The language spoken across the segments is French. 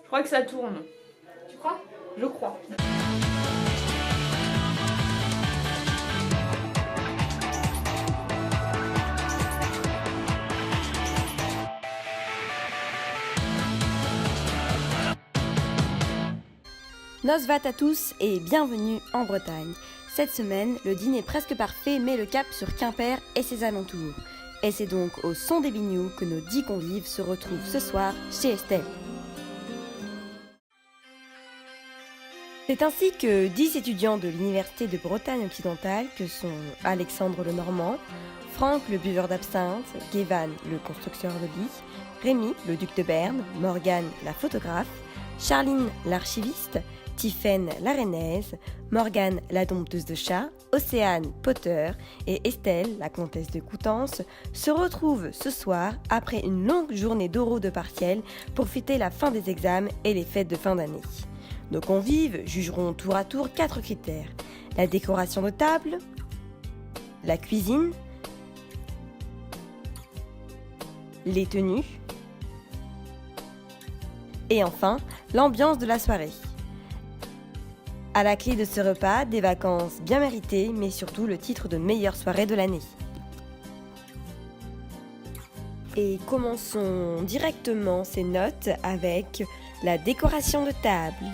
crois que ça tourne. Tu crois? Je crois. Nosvat à tous et bienvenue en Bretagne. Cette semaine, le dîner presque parfait met le cap sur Quimper et ses alentours. Et c'est donc au son des bignoux que nos 10 convives se retrouvent ce soir chez Estelle. C'est ainsi que 10 étudiants de l'Université de Bretagne occidentale, que sont Alexandre le Normand, Franck le buveur d'absinthe, Gévan le constructeur de lits, Rémi le duc de Berne, Morgane la photographe, Charline l'archiviste, Tiphaine la rennaise, Morgane la dompteuse de chats, Océane Potter et Estelle, la comtesse de Coutances, se retrouvent ce soir après une longue journée d'oraux de partiel pour fêter la fin des examens et les fêtes de fin d'année. Nos convives jugeront tour à tour 4 critères: la décoration de table, la cuisine, les tenues et enfin l'ambiance de la soirée. À la clé de ce repas, des vacances bien méritées, mais surtout le titre de meilleure soirée de l'année. Et commençons directement ces notes avec la décoration de table.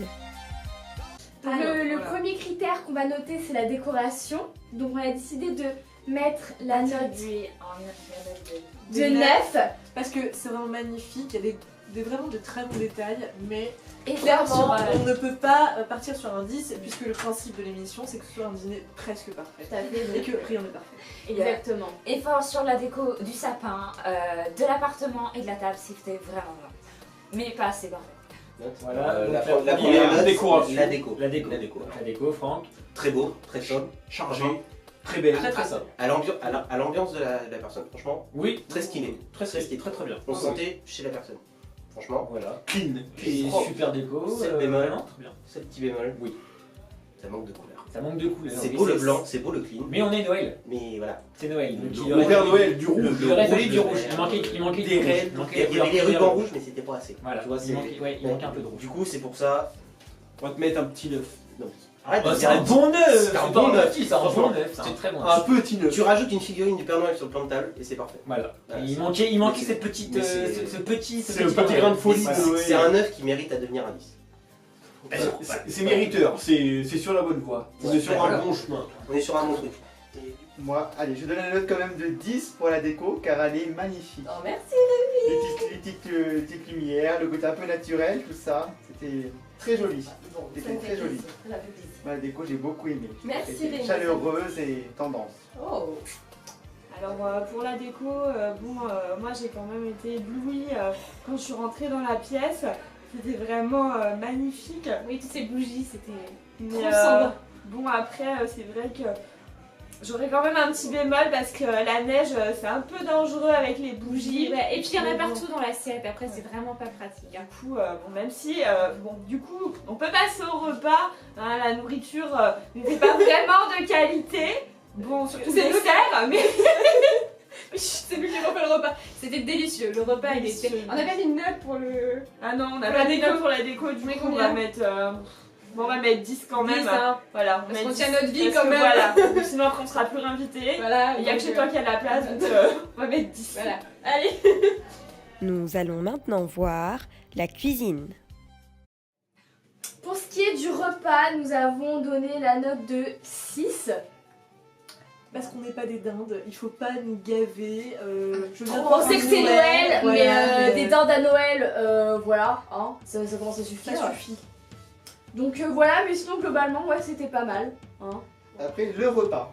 Le premier critère qu'on va noter, c'est la décoration. Donc on a décidé de mettre la note de 9. Parce que c'est vraiment magnifique, il y a vraiment de très bons détails, mais Et clairement, clairement, on ne peut pas partir sur un 10, puisque le principe de l'émission, c'est que ce soit un dîner presque parfait. tout à fait. Et que rien n'est parfait. Exactement. Effort sur la déco du sapin, de l'appartement et de la table, c'était vraiment bien. Mais pas assez parfait. Voilà, la donc première note, décoration. la déco. La déco. La déco. La déco, Franck. Très beau, très sobre, Chargé. très belle. Très simple. À l'ambiance de la personne, franchement, Oui. très stylé. Très stylé, très bien. On se sentait chez la personne. Franchement, Voilà. clean. Et propre. super déco. C'est le bémol. Vraiment, très bien. C'est le petit bémol. Oui. Ça manque de couleur. Ça manque de couleurs. C'est Mais beau le blanc, c'est beau le clean. Mais on est Noël. Mais voilà. C'est Noël. Donc il Le aurait Père fallu- Noël, du rouge. Il aurait fallu du le rouge. vert. Il manquait des du rouge. raies. Il manquait Il y avait couleurs des rubans premières. rouges, mais c'était pas assez. Voilà. Tu vois, Il manquait un peu de rouge. Du coup, c'est pour ça. On va te mettre un petit 9. Non. Arrête de Oh, dire c'est un bon neuf. C'est un bon neuf. C'est un bon Franchement, neuf. C'est un très bon Un neuf. petit 9. Tu rajoutes une figurine du Père Noël sur le plan de table et c'est parfait. Voilà. Voilà, Il c'est- manquait mais cette petite, mais c'est- ce petit petit grain de folie. Voilà. Ouais. C'est un œuf qui mérite à devenir un 10. C'est mériteur, c'est sur la bonne voie. On est sur Voilà. un bon chemin. On est sur un bon truc. Moi, allez, je donne la note quand même de 10 pour la déco car elle est magnifique. Oh, merci. Les petites lumières, le côté un peu naturel, tout ça, c'était très joli. Bon, C'était ça me fait très joli. plaisir. Ça fait plaisir. La déco, j'ai beaucoup aimé. Merci, C'était Rémi. chaleureuse et tendance. Oh. Alors pour la déco, moi j'ai quand même été éblouie quand je suis rentrée dans la pièce. C'était vraiment magnifique. Oui, toutes ces bougies, c'était Mais, transcendant. bon après c'est vrai que j'aurais quand même un petit bémol parce que la neige c'est un peu dangereux avec les bougies. Ouais, et puis il y en a Mais bon. partout dans l'assiette, après c'est vraiment pas pratique. Du coup, bon, même si, du coup, on peut passer au repas, hein, la nourriture n'était pas vraiment de qualité. Bon, surtout C'est le nous dessert, mais C'est lui qui refait le repas. C'était délicieux, le repas il était... Délicieux. On avait une note pour le... ah non, on n'a Pour pas la des déco. notes pour la déco, du Mais coup on combien va mettre, on va mettre 10 quand même. 10, hein. Voilà, on Parce met qu'on 10, tient notre vie parce quand que même. Voilà, sinon après on sera plus réinvité. Voilà. Il n'y a que donc, chez toi qui a la place, donc on va mettre 10. Voilà. Allez. Nous allons maintenant voir la cuisine. Pour ce qui est du repas, nous avons donné la note de 6. Parce qu'on n'est pas des dindes, il faut pas nous gaver. Je viens de On passer sait que c'est Noël, voilà, mais des dindes à Noël, voilà, hein, ça commence à suffire. Ça suffit. Donc voilà, mais sinon globalement, ouais, c'était pas mal. Hein. Après, le repas.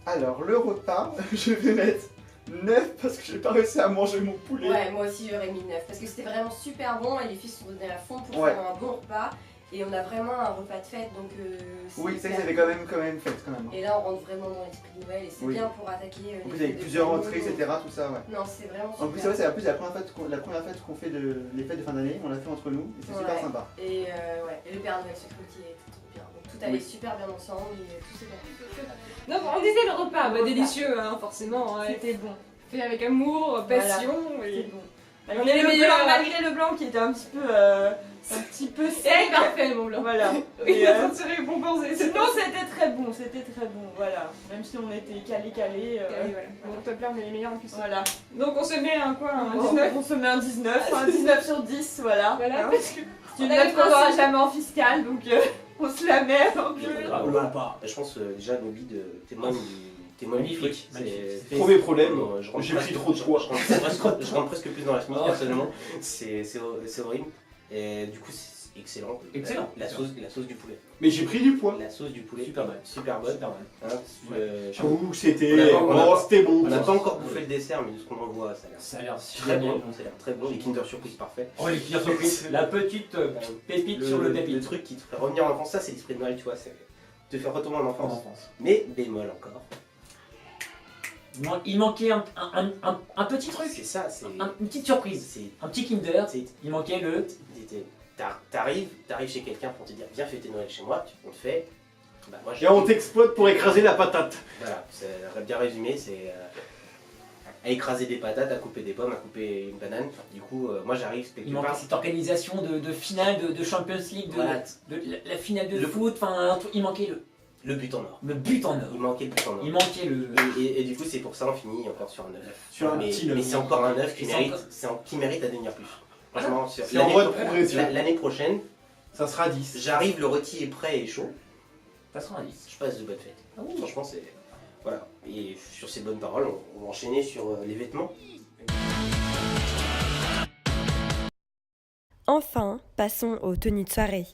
Alors, le repas, je vais mettre 9 parce que j'ai pas réussi à manger mon poulet. Ouais, moi aussi j'aurais mis 9 parce que c'était vraiment super bon et les filles se sont données à fond pour Ouais. faire un bon repas et on a vraiment un repas de fête donc Oui, c'est vrai que hyper ça fait cool. quand même fête quand même. Et là on rentre vraiment dans l'esprit de Noël et c'est Oui. bien pour attaquer En plus, les avec fêtes de plusieurs famille. entrées, etc. Tout ça, ouais. Non, c'est vraiment En plus, super. c'est vrai, c'est en plus la première fête qu'on fait les fêtes de fin d'année, on l'a fait entre nous et c'est super Ouais. sympa. Et ouais, et le Père Noël ce truc qui est trop bien. Donc tout allait super bien ensemble et tout s'est bien. Donc on disait le repas, bah, délicieux, hein, forcément. Ouais. C'était bon. Fait avec amour, passion. C'est Et... bon. Malgré les le meilleurs. blanc, malgré le blanc qui était un petit peu sec. C'est parfait, mon blanc. Voilà. Il Et, a tiré les bonbons. sinon c'était très bon, voilà. Même si on était calé. Bon, top là, on est les meilleurs en plus. Voilà. Donc on se met un quoi, un Bon, 19. on se met un 19 sur 10, voilà. Voilà, Hein. parce que C'est une on a note les qu'on n'aura principes. jamais en fiscale, donc on se la met. Donc, Ah, ou pas. Je pense déjà nos billes témoignent du Magnifique, truc. magnifique. C'est- Premier problème, je rentre j'ai presque- pris trop de poids. Je rentre presque plus dans la chemise Oh. personnellement. C'est horrible. Et du coup, c'est excellent. Excellent. La sauce du poulet. Mais j'ai pris du poids. La sauce du poulet. Super bonne. Super bonne. Super bonne. Hein, Ouh, c'était On a- c'était bon. on n'a pas encore bouffé le dessert, mais de ce qu'on en voit, ça a l'air Ça a l'air très super bon. bon. Ça a l'air très bon. Les Kinder Surprise parfait. Oh, les cuillères surprises. La petite pépite sur le Le pépite. truc qui te ferait revenir en enfance, ça c'est l'esprit de Noël, tu vois, c'est te faire retourner en En enfance. enfance. Mais bémol encore. Il manquait un petit truc. C'est ça, c'est. Une petite surprise. c'est- Un petit Kinder. c'est- Il manquait le. T'arrives chez quelqu'un pour te dire viens fêter Noël chez moi, on te fait. Bah, moi, Et on t'exploite pour écraser la patate. Voilà, c'est bien résumé, c'est à écraser des patates, à couper des pommes, à couper une banane. Du coup, moi j'arrive quelque Il manquait part. cette organisation de finale de Champions League, Voilà. de la finale de Le foot. Enfin, il manquait Le but en or. le but en or. Il manquait le but en or. Il manquait le. Et du coup, c'est pour ça on finit encore sur un 9. Sur un mais petit neuf. mais c'est encore un 9 qui Et c'est mérite, encore- qui mérite à devenir plus. Franchement, C'est en voie de progression. l'année prochaine, Ça sera 10. j'arrive, le rôti est prêt et chaud. Ça sera un 10. Je passe de bonnes fêtes. Ah oui. Franchement, c'est. Voilà. Et sur ces bonnes paroles, on va enchaîner sur les vêtements. Enfin, passons aux tenues de soirée.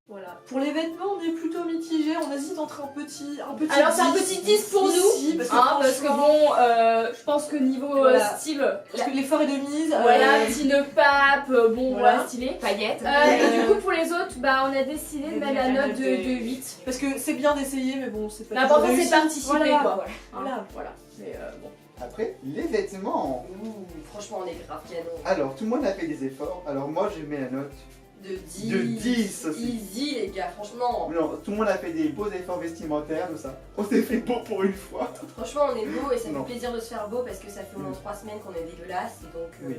Voilà. Pour les vêtements, on est plutôt mitigé. On hésite entre un petit Alors c'est un petit 10 pour nous, ici, parce que, parce que franchement, bon, je pense que niveau Voilà. style, parce que l'effort est de mise. voilà, petit nœud pape, bon, Voilà. voilà, stylé. Paillettes. Et du coup pour les autres, bah on a décidé de mettre la note de 8. Parce que c'est bien d'essayer, mais bon, c'est pas L'important toujours c'est réussi. participer Voilà. quoi. Voilà. Voilà. Mais bon. Après, les vêtements. Ouh, franchement, on est grave canon. Alors, tout le monde a fait des efforts. Alors, moi, je mets la note. De 10. De 10 aussi. Easy, les gars, franchement. Non, tout le monde a fait des beaux efforts vestimentaires, tout ça. On s'est fait beau pour une fois. Franchement, on est beau et ça Non. fait plaisir de se faire beau parce que ça fait au moins 3 semaines qu'on est dégueulasse. Et donc. Oui.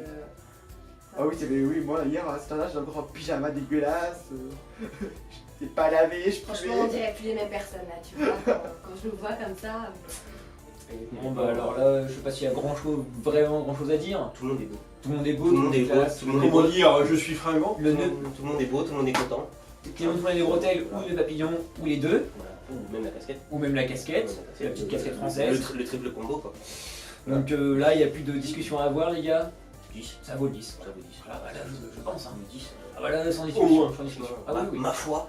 Ah oui, oui, moi hier à ce temps-là, j'ai encore un pyjama dégueulasse. J'étais pas lavé, je Franchement, on puais. dirait plus les mêmes personnes là, tu vois. Quand je le vois comme ça. Bon bah alors là, je sais pas s'il y a vraiment grand chose à dire. Tout le monde est beau. Tout le monde est beau, Tout le monde est beau. classe. Tout le monde est Comment beau. dire, je suis fringant. Le Tout nœud, le monde est beau, tout le monde est content. tout le monde prend des bretelles ou des papillons ou les deux, Voilà. Ou même la casquette. ou même la casquette, la petite casquette française. Le triple combo quoi. Donc là, il n'y a plus de discussion à avoir les gars. 10. Ça vaut le 10. Ça vous dit. Ah bah là, je pense. Hein. 10. Ah bah là, sans Au discussion. moins. Sans discussion. Ah Ma, oui, oui. ma foi.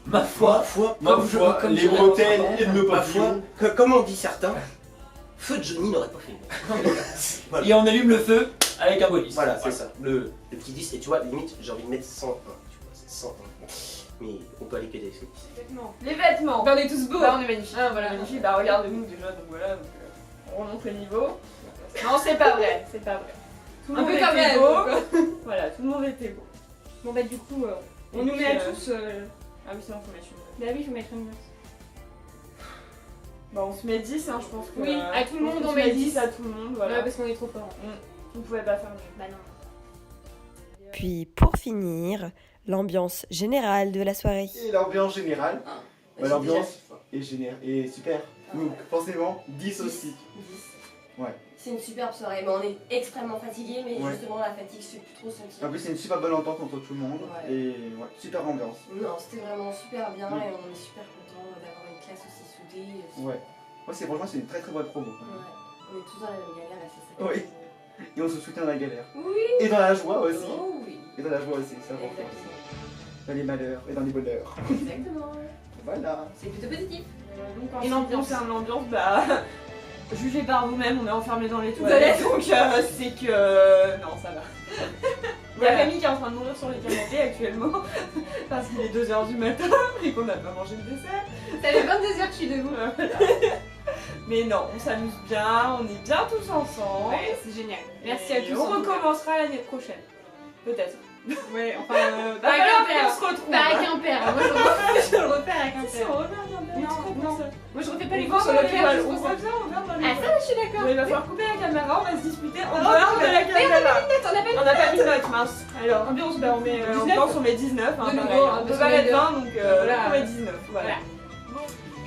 Ma foi. Ma Comme je- foi, comme les je l'annonce bretelles avant. et le Ma foi. papillon. Comme on dit certains, feu de Johnny n'aurait pas fait mieux. Voilà. Et on allume le feu avec un bonus. Voilà, c'est ça. Le petit 10, et tu vois, limite, j'ai envie de mettre 101. Tu vois, c'est 101. Mais on peut aller que des faits. Les vêtements. Bah on est tous beaux. Bah, on est magnifiques. Ah, voilà. Magnifiques. Bah regarde-nous déjà, donc voilà. Donc, on remonte le niveau. Non, c'est pas vrai, c'est pas vrai. Tout le Un monde peu quand était même. beau. Voilà, tout le monde était beau. Bon bah du coup, On nous met à tous. Ah oui, sinon faut mettre une. bah oui, je vais mettre une note. Bah, on se met 10, hein, je pense que. Oui, à tout le monde, on se met met 10. 10 à tout le monde, voilà. Ouais, parce qu'on est trop fort. On pouvait pas faire mieux. Bah non. Puis pour finir, l'ambiance générale de la soirée. Et l'ambiance générale J'ai l'ambiance déjà- est géniale et super. Donc, forcément, 10 aussi. 10. Ouais. C'est une superbe soirée, mais on est extrêmement fatigué, mais Ouais. justement la fatigue se fait plus trop sentir. En plus, c'est une super bonne entente entre tout le monde. Ouais. Et ouais, super ambiance. Non, c'était vraiment super bien Mm. et on est super content d'avoir une classe aussi soudée. Ouais. Moi, franchement, c'est une très très bonne promo. Ouais. On est tous dans la même galère et c'est ça. Oui. Et on se soutient dans la galère. Oui. Et dans la joie aussi. Oh oui. Et dans la joie aussi, c'est important. Exactement. Dans les malheurs et dans les bonheurs. Exactement. Voilà. C'est plutôt positif. Et l'ambiance, c'est une ambiance, bah. Jugez par vous-même, on est enfermés dans les toilettes, donc c'est que. Non, ça va. Il y a Camille qui est en train de mourir sur les canapés actuellement, parce qu'il est 2h du matin et qu'on n'a pas mangé le dessert. Ça fait 22h que je suis debout. Mais non, on s'amuse bien, on est bien tous ensemble. Ouais, c'est génial. Merci à Et tous. on en tout cas. recommencera l'année prochaine. Peut-être. Ouais, enfin, Bah, avec un père. on se retrouve. Bah, avec un père. Moi, je Je le refais avec un Si, père. on refait avec un père. Non, non. Moi, je refais pas les On courses va sur dans le les père. toiles, juste on pour ça. voit bien, on va dans les Ah, ça, je suis d'accord. Il va falloir couper la caméra, on va se disputer en Oh, dehors de la mais on caméra. a pas On n'a pas mis de note, mince. Alors, ambiance, bah, on met 19. ambiance, on met 19. Hein, De nouveau, pareil. hein, On peut parce pas qu'on est mettre deux. 20, donc Voilà. on met 19. Voilà.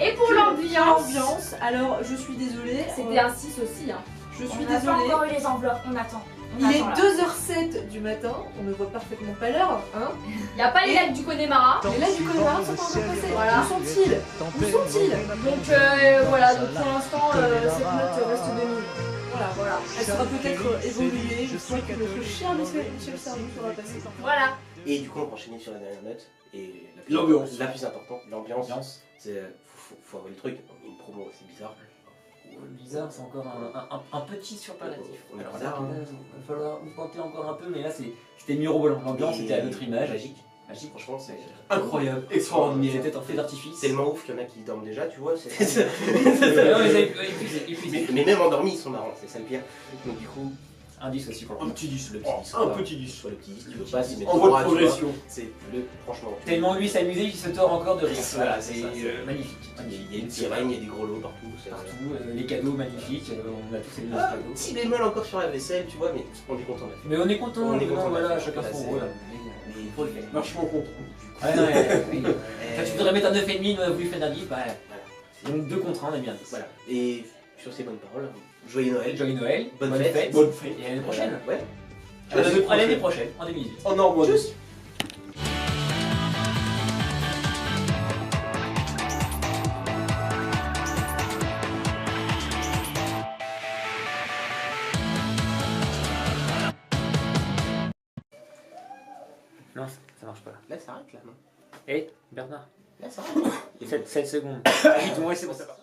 Et pour l'ambiance, L'ambiance, alors je suis désolée. c'était un 6 aussi. Hein. Je suis On n'a pas désolée. encore eu les enveloppes, on attend. On Il est attend, là. 2h07 du matin, on ne voit parfaitement pas l'heure, hein. Il n'y a pas les lacs du Connemara. Mais là, du coup, les marins sont pas encore passés. Voilà. Où sont-ils? Où sont-ils? Donc voilà, donc pour l'instant, cette note reste de nous. Voilà. Elle sera peut-être évoluée une fois que notre cher Michel Sardou sera passé. Voilà. Et du coup, on va enchaîner sur la dernière note. Et L'ambiance. La plus importante, l'ambiance. C'est. Faut avoir le truc. Une promo aussi bizarre. Bizarre, c'est encore un petit superlatif. On est Alors bizarre, là, hein. il va falloir vous tenter encore un peu, mais là c'était mirobolant. L'ambiance Et était à notre image. Magique. Magique, Franchement, c'est. incroyable, Extraordinaire. C'était un feu d'artifice. Tellement ouf qu'il y en a qui dorment déjà, tu vois. Non, mais épuisé. Mais même endormis, ils sont marrants, c'est ça le pire. Donc, du coup, Un 10 aussi pour Un le petit 10. le petit 10. Un petit 10. Sur le petit 10, tu veux pas s'y mettre En trop voie de bras, tu vois. progression. C'est le. Franchement. Tellement lui s'amusait, il se tord encore de rire. Voilà, c'est ça, c'est- magnifique. Il y a une sirène, il y a des gros lots partout. c'est- Partout, les cadeaux magnifiques, on a tous aimé les Ah, cadeaux. petit bémol encore sur la vaisselle, tu vois, mais on est content de la faire. Mais on est content, On est content de la voilà, faire. chacun Là, son c'est- rôle. Mais il faut le faire. Vachement content. Ouais, non, oui. Euh, Enfin, tu voudrais mettre un 9,5, nous on a voulu faire un 10, bah donc 2 contre 1, on est bien 10. Voilà. Et sur ces bonnes paroles, joyeux Noël. Joyeux Noël, Bonne fête. Bonne fête. et à l'année prochaine. Ouais. À l'année prochaine, en 2018. En Normandie. Non, ça marche pas là. Là, ça arrête là, non? Hé, Bernard, Là, ça arrête. 7 secondes. Ah oui, ouais, c'est bon, ça part.